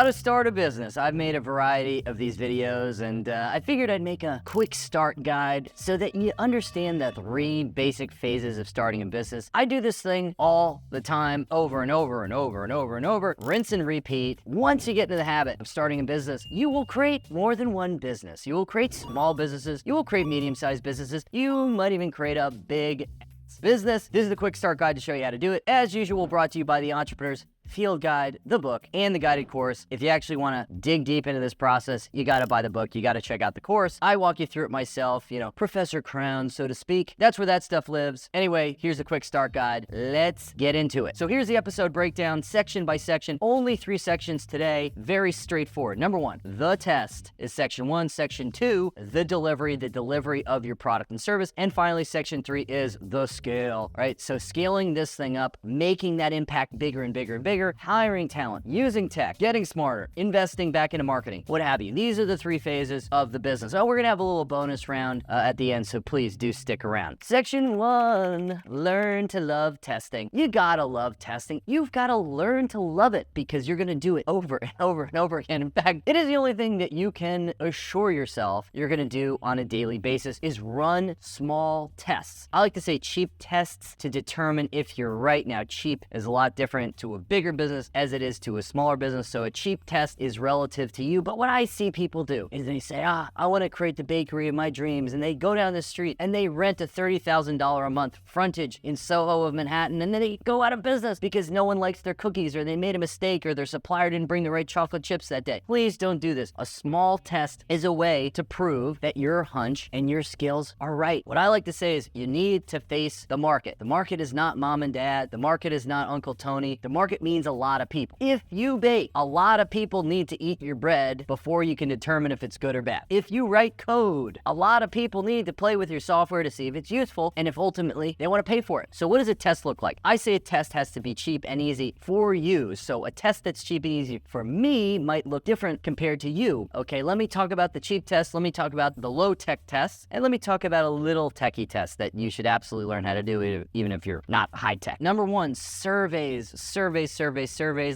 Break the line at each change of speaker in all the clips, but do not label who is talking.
How to start a business. I've made a variety of these videos, and I figured I'd make a quick start guide so that you understand the 3 basic phases of starting a business. I do this thing all the time, over and over and over and over and over, rinse and repeat. Once you get into the habit of starting a business, you will create more than one business. You will create small businesses. You will create medium-sized businesses. You might even create a big business. This is the quick start guide to show you how to do it. As usual, brought to you by the Entrepreneur's Field Guide, the book, and the guided course. If you actually want to dig deep into this process, you got to buy the book. You got to check out the course. I walk you through it myself, Professor Crown, so to speak. That's where that stuff lives. Anyway, here's the quick start guide. Let's get into it. So here's the episode breakdown, section by section. Only 3 sections today. Very straightforward. Number 1, the test is section 1. Section 2, the delivery of your product and service. And finally, section 3 is the scale, right? So scaling this thing up, making that impact bigger and bigger and bigger, hiring talent, using tech, getting smarter, investing back into marketing, what have you. These are the 3 phases of the business. Oh, we're going to have a little bonus round at the end, so please do stick around. Section 1, learn to love testing. You got to love testing. You've got to learn to love it because you're going to do it over and over and over again. In fact, it is the only thing that you can assure yourself you're going to do on a daily basis is run small tests. I like to say cheap tests to determine if you're right. Now, cheap is a lot different to a bigger business as it is to a smaller business, so a cheap test is relative to you. But what I see people do is they say, I want to create the bakery of my dreams, and they go down the street and they rent a $30,000 a month frontage in Soho of Manhattan, and then they go out of business because no one likes their cookies, or they made a mistake, or their supplier didn't bring the right chocolate chips that day. Please don't do this. A small test is a way to prove that your hunch and your skills are right. What I like to say is you need to face the market. The market is not mom and dad. The market is not Uncle Tony. The market means a lot of people. If you bake, a lot of people need to eat your bread before you can determine if it's good or bad. If you write code, a lot of people need to play with your software to see if it's useful and if ultimately they want to pay for it. So what does a test look like? I say a test has to be cheap and easy for you. So a test that's cheap and easy for me might look different compared to you. Okay, let me talk about the cheap tests. Let me talk about the low-tech tests. And let me talk about a little techie test that you should absolutely learn how to do even if you're not high-tech. Number 1, surveys,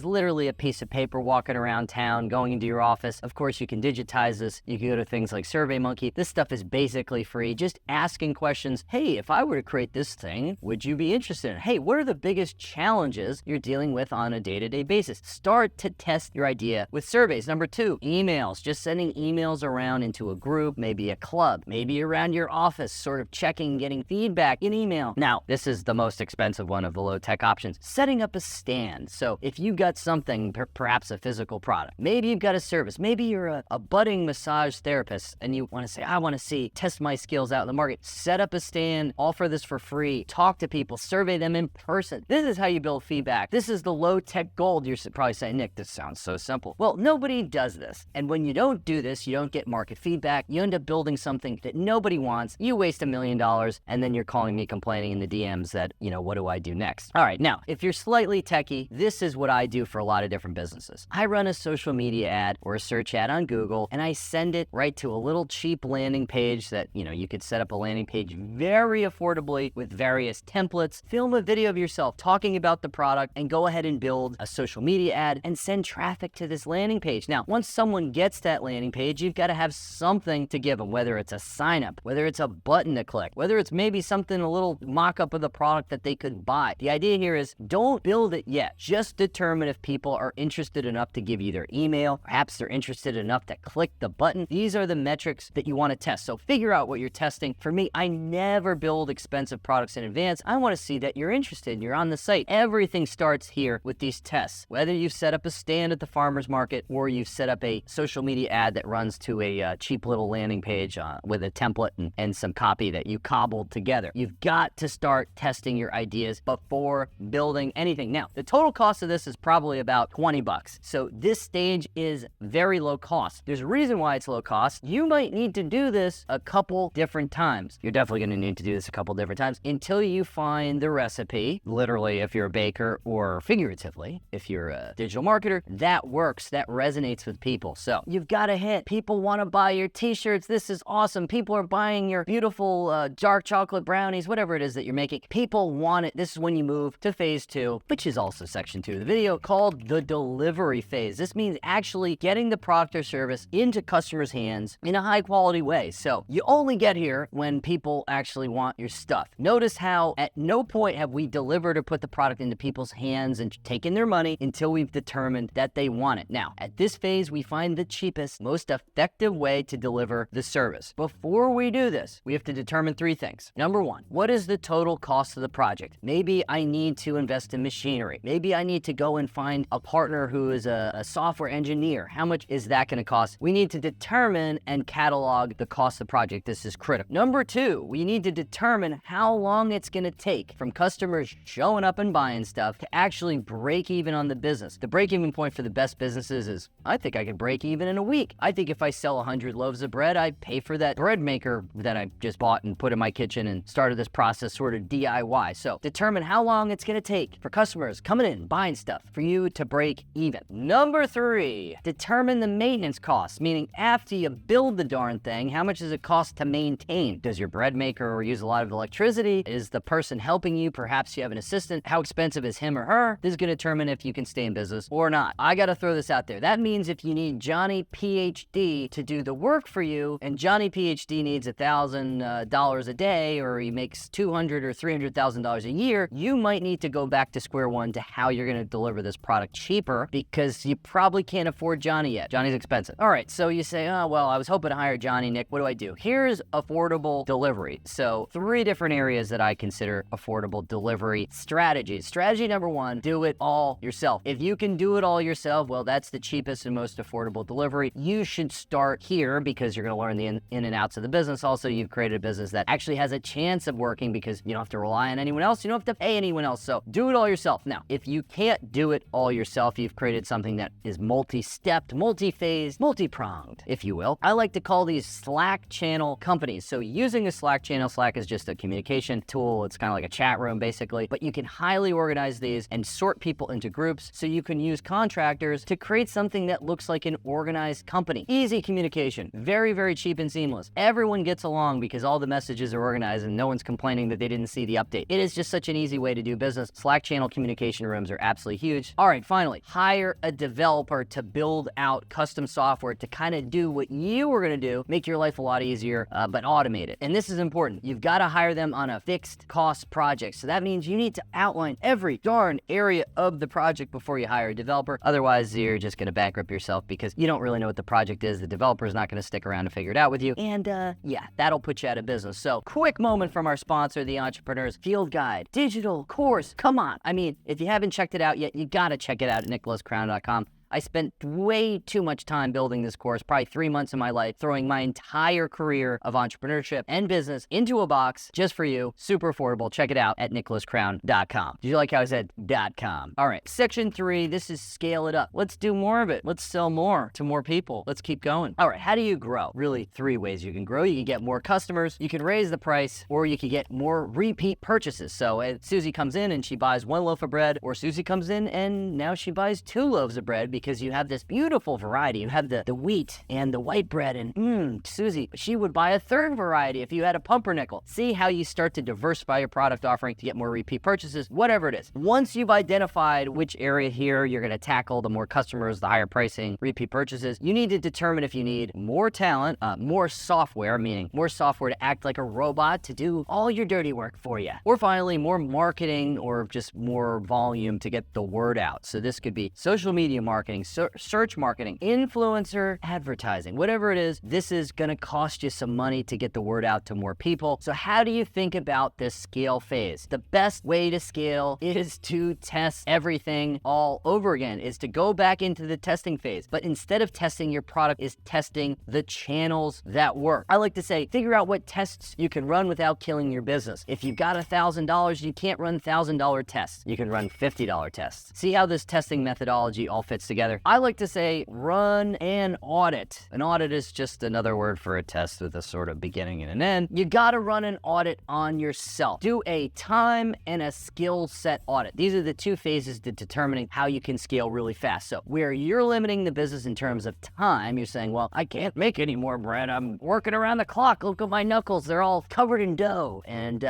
literally a piece of paper walking around town, going into your office. Of course, you can digitize this. You can go to things like SurveyMonkey. This stuff is basically free. Just asking questions. Hey, if I were to create this thing, would you be interested in it? Hey, what are the biggest challenges you're dealing with on a day-to-day basis? Start to test your idea with surveys. Number 2, emails. Just sending emails around into a group, maybe a club, maybe around your office, sort of checking, getting feedback in email. Now, this is the most expensive one of the low-tech options. Setting up a stand. So if you've got something, perhaps a physical product, maybe you've got a service, maybe you're a budding massage therapist and you want to say, I want to test my skills out in the market. Set up a stand, offer this for free, talk to people, survey them in person. This is how you build feedback. This is the low-tech gold. You're probably saying, Nick, this sounds so simple. Well, nobody does this. And when you don't do this, you don't get market feedback. You end up building something that nobody wants. You waste $1 million and then you're calling me complaining in the DMs that, what do I do next? All right, now, if you're slightly techie, this is what I do for a lot of different businesses. I run a social media ad or a search ad on Google, and I send it right to a little cheap landing page that, you could set up a landing page very affordably with various templates, film a video of yourself talking about the product, and go ahead and build a social media ad and send traffic to this landing page. Now, once someone gets that landing page, you've got to have something to give them, whether it's a sign up, whether it's a button to click, whether it's maybe something, a little mock-up of the product that they could buy. The idea here is don't build it yet. Just determine if people are interested enough to give you their email. Perhaps they're interested enough to click the button. These are the metrics that you want to test. So figure out what you're testing. For me, I never build expensive products in advance. I want to see that you're interested. You're on the site. Everything starts here with these tests. Whether you've set up a stand at the farmer's market or you've set up a social media ad that runs to a cheap little landing page with a template and some copy that you cobbled together. You've got to start testing your ideas before building anything. Now, the total cost of this is probably about $20. So this stage is very low cost. There's a reason why it's low cost. You might need to do this a couple different times. You're definitely going to need to do this a couple different times until you find the recipe, literally if you're a baker, or figuratively if you're a digital marketer, that works, that resonates with people. So you've got to hit. People want to buy your t-shirts. This is awesome. People are buying your beautiful dark chocolate brownies, whatever it is that you're making. People want it. This is when you move to phase 2, which is also section section 2 of the video, called the delivery phase. This means actually getting the product or service into customers' hands in a high quality way. So you only get here when people actually want your stuff. Notice how at no point have we delivered or put the product into people's hands and taken their money until we've determined that they want it. Now, at this phase, we find the cheapest, most effective way to deliver the service. Before we do this, we have to determine 3 things. Number 1, what is the total cost of the project? Maybe I need to invest in machinery. Maybe I need to go and find a partner who is a software engineer. How much is that going to cost? We need to determine and catalog the cost of the project. This is critical. Number 2, we need to determine how long it's going to take from customers showing up and buying stuff to actually break even on the business. The break-even point for the best businesses is, I think I could break even in a week. I think if I sell 100 loaves of bread, I pay for that bread maker that I just bought and put in my kitchen and started this process sort of DIY. So determine how long it's going to take for customers coming in, buying stuff, for you to break even. Number 3, determine the maintenance costs, meaning after you build the darn thing, how much does it cost to maintain? Does your bread maker use a lot of electricity? Is the person helping you, perhaps you have an assistant, how expensive is him or her? This is going to determine if you can stay in business or not. I got to throw this out there. That means if you need Johnny PhD to do the work for you, and Johnny PhD needs $1,000 a day, or he makes $200,000 or $300,000 a year, you might need to go back to square one to how you're going to deliver this product cheaper, because you probably can't afford Johnny yet. Johnny's expensive. All right, so you say, oh, well, I was hoping to hire Johnny, Nick. What do I do? Here's affordable delivery. So 3 different areas that I consider affordable delivery strategies. Strategy number 1, do it all yourself. If you can do it all yourself, well, that's the cheapest and most affordable delivery. You should start here because you're going to learn the in and outs of the business. Also, you've created a business that actually has a chance of working because you don't have to rely on anyone else. You don't have to pay anyone else. So do it all yourself. Now, if you can't do it all yourself, you've created something that is multi-stepped, multi-phased, multi-pronged, if you will. I like to call these Slack channel companies. So using a Slack channel, Slack is just a communication tool. It's kind of like a chat room, basically, but you can highly organize these and sort people into groups so you can use contractors to create something that looks like an organized company. Easy communication, very, very cheap and seamless. Everyone gets along because all the messages are organized and no one's complaining that they didn't see the update. It is just such an easy way to do business. Slack channel communication rooms are absolutely huge. All right, finally, hire a developer to build out custom software to kind of do what you were going to do, make your life a lot easier, but automate it. And this is important. You've got to hire them on a fixed cost project. So that means you need to outline every darn area of the project before you hire a developer. Otherwise, you're just going to bankrupt yourself because you don't really know what the project is. The developer is not going to stick around to figure it out with you. And yeah, that'll put you out of business. So quick moment from our sponsor, the Entrepreneur's Field Guide, digital course. Come on. I mean, if you haven't checked it out yet, you got to check it out at nicholascrown.com. I spent way too much time building this course, probably 3 months of my life, throwing my entire career of entrepreneurship and business into a box just for you. Super affordable. Check it out at nicholascrown.com. Did you like how I said .com? All right, section 3, this is scale it up. Let's do more of it. Let's sell more to more people. Let's keep going. All right, how do you grow? Really 3 ways you can grow. You can get more customers, you can raise the price, or you can get more repeat purchases. So Susie comes in and she buys 1 loaf of bread, or Susie comes in and now she buys 2 loaves of bread because you have this beautiful variety. You have the wheat and the white bread, and Susie, she would buy a 3rd variety if you had a pumpernickel. See how you start to diversify your product offering to get more repeat purchases, whatever it is. Once you've identified which area here you're going to tackle, the more customers, the higher pricing, repeat purchases, you need to determine if you need more talent, more software, meaning more software to act like a robot to do all your dirty work for you. Or finally, more marketing or just more volume to get the word out. So this could be social media marketing, search marketing, influencer advertising, whatever it is. This is going to cost you some money to get the word out to more people. So how do you think about this scale phase? The best way to scale is to test everything all over again, is to go back into the testing phase. But instead of testing your product, is testing the channels that work. I like to say, figure out what tests you can run without killing your business. If you've got $1,000, you can't run $1,000 tests. You can run $50 tests. See how this testing methodology all fits together? together. I like to say run an audit. An audit is just another word for a test with a sort of beginning and an end. You gotta run an audit on yourself. Do a time and a skill set audit. These are the two phases to determining how you can scale really fast. So where you're limiting the business in terms of time, you're saying, well, I can't make any more bread. I'm working around the clock. Look at my knuckles. They're all covered in dough. And,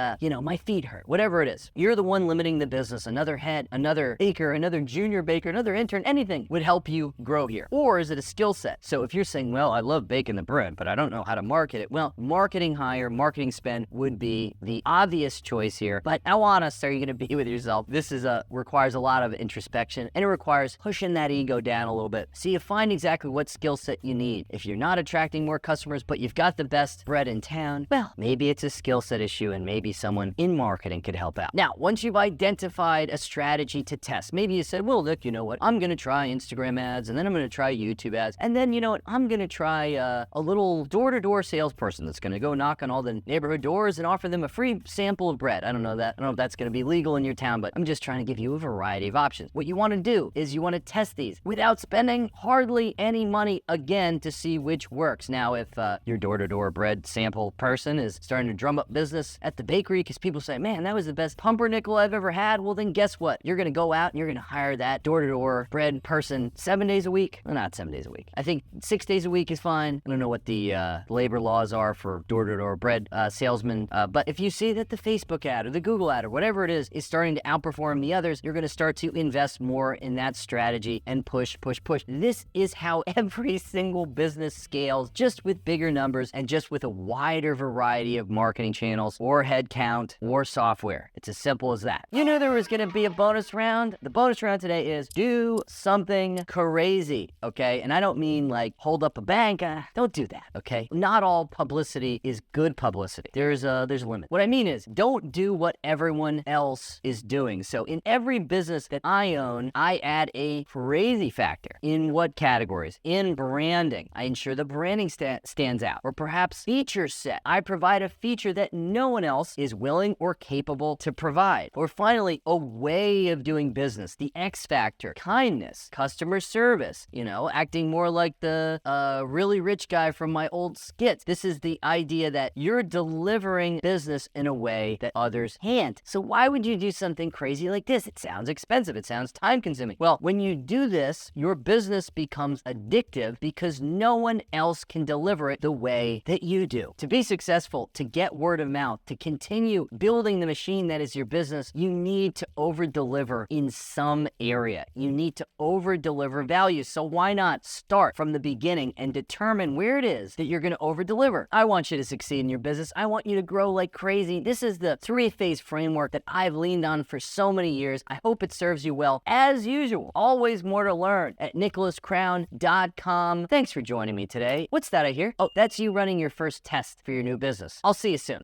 my feet hurt. Whatever it is. You're the one limiting the business. Another head, another baker, another junior baker, another intern, anything would help you grow here. Or is it a skill set? So if you're saying, well, I love baking the bread, but I don't know how to market it. Well, marketing hire, marketing spend would be the obvious choice here. But how honest are you going to be with yourself? This requires a lot of introspection, and it requires pushing that ego down a little bit. So you find exactly what skill set you need. If you're not attracting more customers, but you've got the best bread in town, well, maybe it's a skill set issue, and maybe someone in marketing could help out. Now, once you've identified a strategy to test, maybe you said, well, look, you know what? I'm going to try Instagram ads, and then I'm going to try YouTube ads, and then, you know what? I'm going to try a little door-to-door salesperson that's going to go knock on all the neighborhood doors and offer them a free sample of bread. I don't know if that's going to be legal in your town, but I'm just trying to give you a variety of options. What you want to do is you want to test these without spending hardly any money again to see which works. Now, if your door-to-door bread sample person is starting to drum up business at the bakery because people say, man, that was the best pumpernickel I've ever had, well, then guess what? You're going to go out and you're going to hire that door-to-door bread person 7 days a week. Well, not 7 days a week. I think 6 days a week is fine. I don't know what the labor laws are for door-to-door bread salesmen, but if you see that the Facebook ad or the Google ad or whatever it is starting to outperform the others, you're going to start to invest more in that strategy and push. This is how every single business scales, just with bigger numbers and just with a wider variety of marketing channels or headcount or software. It's as simple as that. You knew there was going to be a bonus round. The bonus round today is do something crazy, okay? And I don't mean like hold up a bank. Don't do that, okay? Not all publicity is good publicity. There's a limit. What I mean is don't do what everyone else is doing. So in every business that I own, I add a crazy factor. In what categories? In branding. I ensure the branding stands out. Or perhaps feature set. I provide a feature that no one else is willing or capable to provide. Or finally, a way of doing business. The X factor. Kindness. Customer service. Acting more like the really rich guy from my old skits. This is the idea that you're delivering business in a way that others can't. So why would you do something crazy like this? It sounds expensive. It sounds time consuming. Well, when you do this, your business becomes addictive because no one else can deliver it the way that you do. To be successful, to get word of mouth, to continue building the machine that is your business, you need to over-deliver in some area. You need to over-deliver value. So why not start from the beginning and determine where it is that you're going to over-deliver? I want you to succeed in your business. I want you to grow like crazy. This is the 3-phase framework that I've leaned on for so many years. I hope it serves you well. As usual, always more to learn at nicholascrown.com. Thanks for joining me today. What's that I hear? Oh, that's you running your first test for your new business. I'll see you soon.